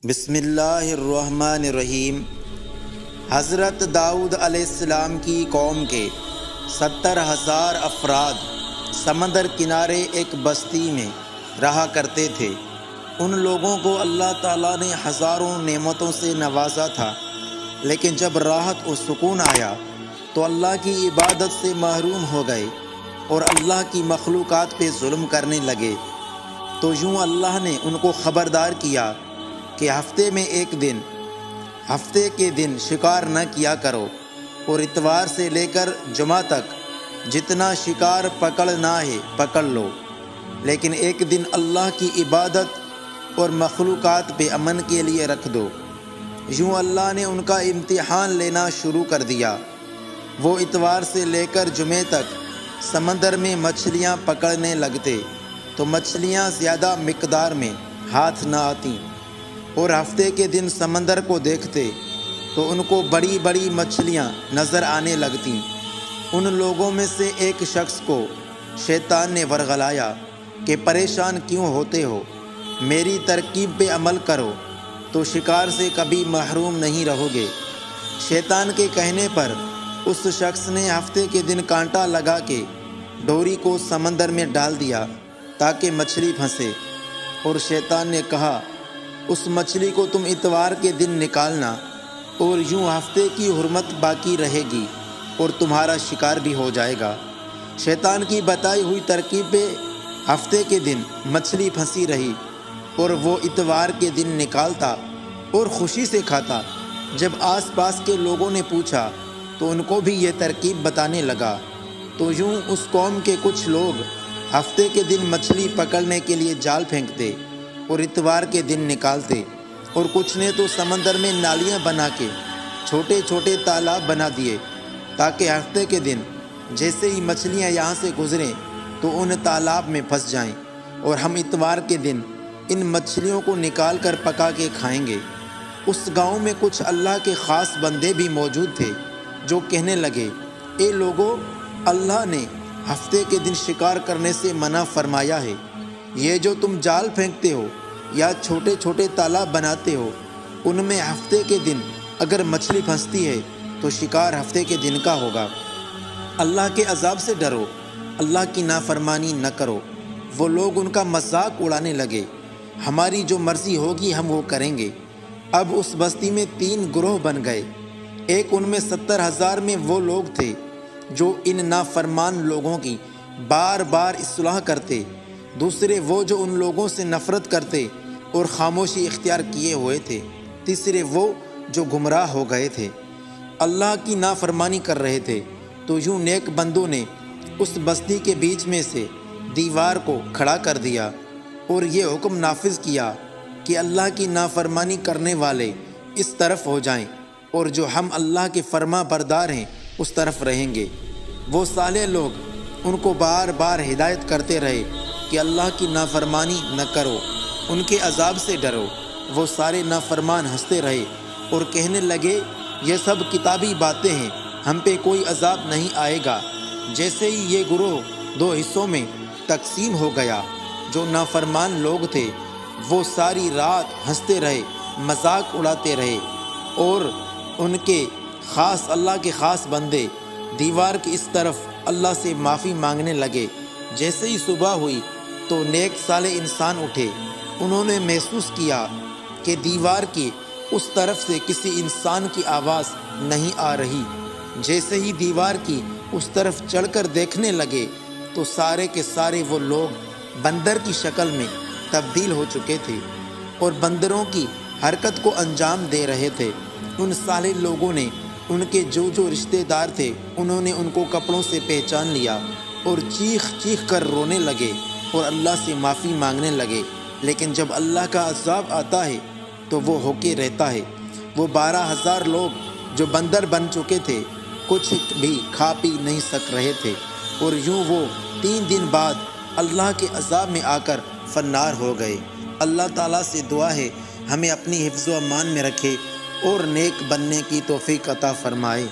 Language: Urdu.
بسم اللہ الرحمن الرحیم۔ حضرت داؤد علیہ السلام کی قوم کے 70,000 افراد سمندر کنارے ایک بستی میں رہا کرتے تھے۔ ان لوگوں کو اللہ تعالیٰ نے ہزاروں نعمتوں سے نوازا تھا، لیکن جب راحت و سکون آیا تو اللہ کی عبادت سے محروم ہو گئے اور اللہ کی مخلوقات پہ ظلم کرنے لگے۔ تو یوں اللہ نے ان کو خبردار کیا کہ ہفتے کے دن شکار نہ کیا کرو، اور اتوار سے لے کر جمعہ تک جتنا شکار پکڑنا ہے پکڑ لو، لیکن ایک دن اللہ کی عبادت اور مخلوقات پہ امن کے لیے رکھ دو۔ یوں اللہ نے ان کا امتحان لینا شروع کر دیا۔ وہ اتوار سے لے کر جمعے تک سمندر میں مچھلیاں پکڑنے لگتے تو مچھلیاں زیادہ مقدار میں ہاتھ نہ آتیں، اور ہفتے کے دن سمندر کو دیکھتے تو ان کو بڑی بڑی مچھلیاں نظر آنے لگتیں۔ ان لوگوں میں سے ایک شخص کو شیطان نے ورغلایا کہ پریشان کیوں ہوتے ہو، میری ترکیب پہ عمل کرو تو شکار سے کبھی محروم نہیں رہو گے۔ شیطان کے کہنے پر اس شخص نے ہفتے کے دن کانٹا لگا کے ڈوری کو سمندر میں ڈال دیا تاکہ مچھلی پھنسے، اور شیطان نے کہا اس مچھلی کو تم اتوار کے دن نکالنا، اور یوں ہفتے کی حرمت باقی رہے گی اور تمہارا شکار بھی ہو جائے گا۔ شیطان کی بتائی ہوئی ترکیب پہ ہفتے کے دن مچھلی پھنسی رہی، اور وہ اتوار کے دن نکالتا اور خوشی سے کھاتا۔ جب آس پاس کے لوگوں نے پوچھا تو ان کو بھی یہ ترکیب بتانے لگا۔ تو یوں اس قوم کے کچھ لوگ ہفتے کے دن مچھلی پکڑنے کے لیے جال پھینکتے اور اتوار کے دن نکالتے، اور کچھ نے تو سمندر میں نالیاں بنا کے چھوٹے چھوٹے تالاب بنا دیے تاکہ ہفتے کے دن جیسے ہی مچھلیاں یہاں سے گزریں تو ان تالاب میں پھنس جائیں، اور ہم اتوار کے دن ان مچھلیوں کو نکال کر پکا کے کھائیں گے۔ اس گاؤں میں کچھ اللہ کے خاص بندے بھی موجود تھے جو کہنے لگے، اے لوگو، اللہ نے ہفتے کے دن شکار کرنے سے منع فرمایا ہے۔ یہ جو تم جال پھینکتے ہو یا چھوٹے چھوٹے تالاب بناتے ہو، ان میں ہفتے کے دن اگر مچھلی پھنستی ہے تو شکار ہفتے کے دن کا ہوگا۔ اللہ کے عذاب سے ڈرو، اللہ کی نافرمانی نہ کرو۔ وہ لوگ ان کا مذاق اڑانے لگے، ہماری جو مرضی ہوگی ہم وہ کریں گے۔ اب اس بستی میں 3 گروہ بن گئے۔ ایک ان میں 70,000 میں وہ لوگ تھے جو ان نافرمان لوگوں کی بار بار اصلاح کرتے، دوسرے وہ جو ان لوگوں سے نفرت کرتے اور خاموشی اختیار کیے ہوئے تھے، تیسرے وہ جو گمراہ ہو گئے تھے، اللہ کی نافرمانی کر رہے تھے۔ تو یوں نیک بندوں نے اس بستی کے بیچ میں سے دیوار کو کھڑا کر دیا اور یہ حکم نافذ کیا کہ اللہ کی نافرمانی کرنے والے اس طرف ہو جائیں، اور جو ہم اللہ کے فرما بردار ہیں اس طرف رہیں گے۔ وہ صالح لوگ ان کو بار بار ہدایت کرتے رہے کہ اللہ کی نافرمانی نہ کرو، ان کے عذاب سے ڈرو۔ وہ سارے نافرمان ہنستے رہے اور کہنے لگے، یہ سب کتابی باتیں ہیں، ہم پہ کوئی عذاب نہیں آئے گا۔ جیسے ہی یہ گروہ 2 حصوں میں تقسیم ہو گیا، جو نافرمان لوگ تھے وہ ساری رات ہنستے رہے، مذاق اڑاتے رہے، اور ان کے اللہ کے خاص بندے دیوار کی اس طرف اللہ سے معافی مانگنے لگے۔ جیسے ہی صبح ہوئی تو نیک صالح انسان اٹھے، انہوں نے محسوس کیا کہ دیوار کی اس طرف سے کسی انسان کی آواز نہیں آ رہی۔ جیسے ہی دیوار کی اس طرف چڑھ کر دیکھنے لگے تو سارے کے سارے وہ لوگ بندر کی شکل میں تبدیل ہو چکے تھے اور بندروں کی حرکت کو انجام دے رہے تھے۔ ان صالح لوگوں نے ان کے جو رشتہ دار تھے انہوں نے ان کو کپڑوں سے پہچان لیا اور چیخ چیخ کر رونے لگے اور اللہ سے معافی مانگنے لگے۔ لیکن جب اللہ کا عذاب آتا ہے تو وہ ہو کے رہتا ہے۔ وہ 12,000 لوگ جو بندر بن چکے تھے کچھ بھی کھا پی نہیں سک رہے تھے، اور یوں وہ 3 دن بعد اللہ کے عذاب میں آ کر فنار ہو گئے۔ اللہ تعالیٰ سے دعا ہے ہمیں اپنی حفظ و امان میں رکھے اور نیک بننے کی توفیق عطا فرمائے۔